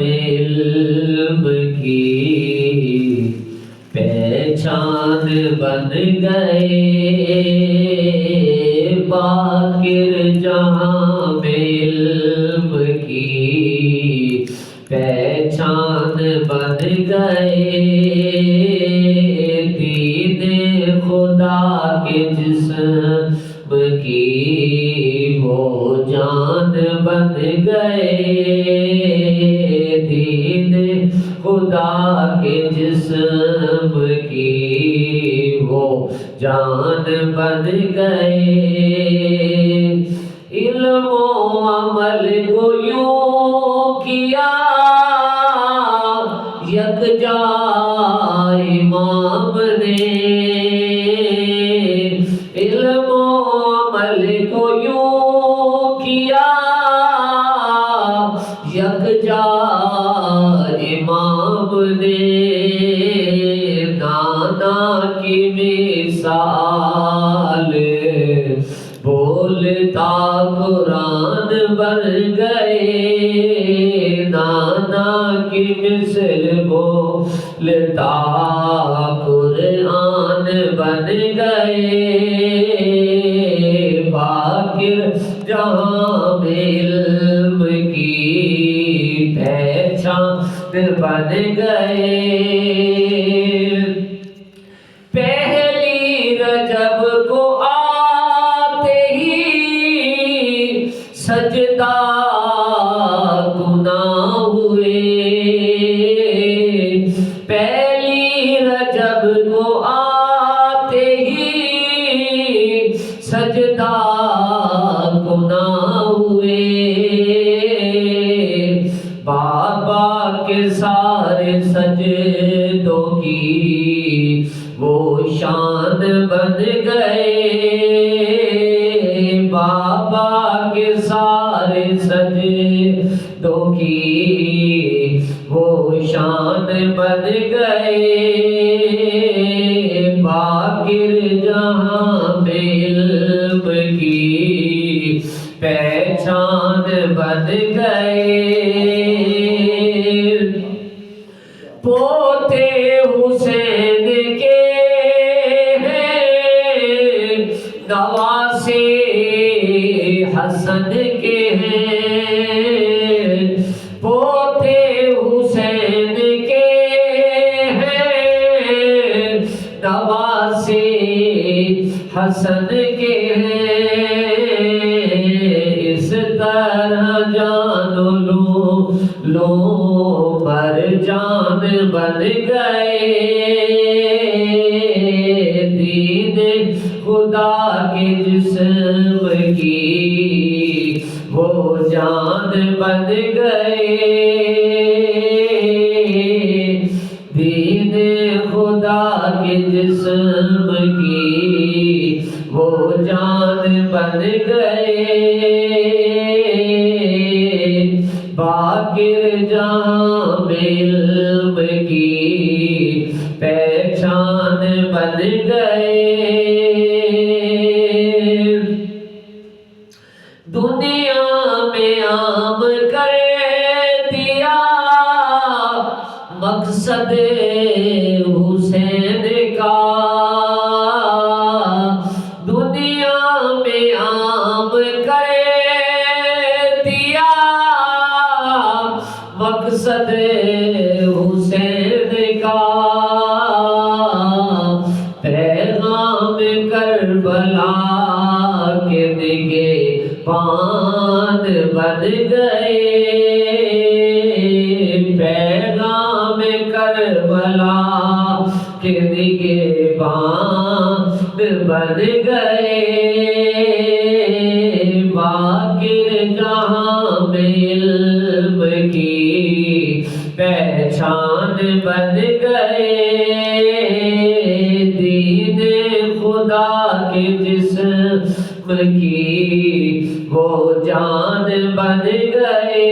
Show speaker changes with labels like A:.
A: علم کی پہچان بن گئے، باقر جہاں میں علم کی پہچان بن گئے، دین خدا کے جسم کی وہ جان بن گئے، دین خدا کے جسم کی وہ جان بن گئے، علم و عمل کو یوں کیا یکجا امام نے، علم و عمل کو یوں کیا یکجا امام نے، نانا کی مثال بولتا قرآن بن گئے، نانا کی مثل بولتا قرآن بن گئے، باقر جہاں میں علم کی پہچان بن گئے، پہلی رجب کو آتے ہی سجدہ گناہ ہوئے، پہلی رجب کو آتے ہی سجدہ گناہ ہوئے، بابا کے سارے سجدوں کی وہ شان بن گئے، بابا کے سارے سجدوں کی وہ شان بن گئے، باقر جہاں میں علم کی پہچان بن گئے، پوتے حسین کے ہیں نواسے حسن کے ہیں، پوتے حسین کے ہیں نواسے حسن کے ہیں، اس طرح جان لو پر جان بن گئے، دین خدا کے جسم کی وہ جان بن گئے، دین خدا کے جسم کی وہ جان بن گئے، باقر جہاں میں علم کی پہچان بن گئے، دنیا میں عام کر دیا مقصد حسین کا، دنیا میں عام کر دیا مقصد حسین کا، پیغام کربلا کے نگہبان بن گئے، پیغام کربلا کے نگہبان بن گئے، باقر جہاں میں علم کی پہچان بن گئے، دین خدا کے جسم کی وہ جان بن گئے،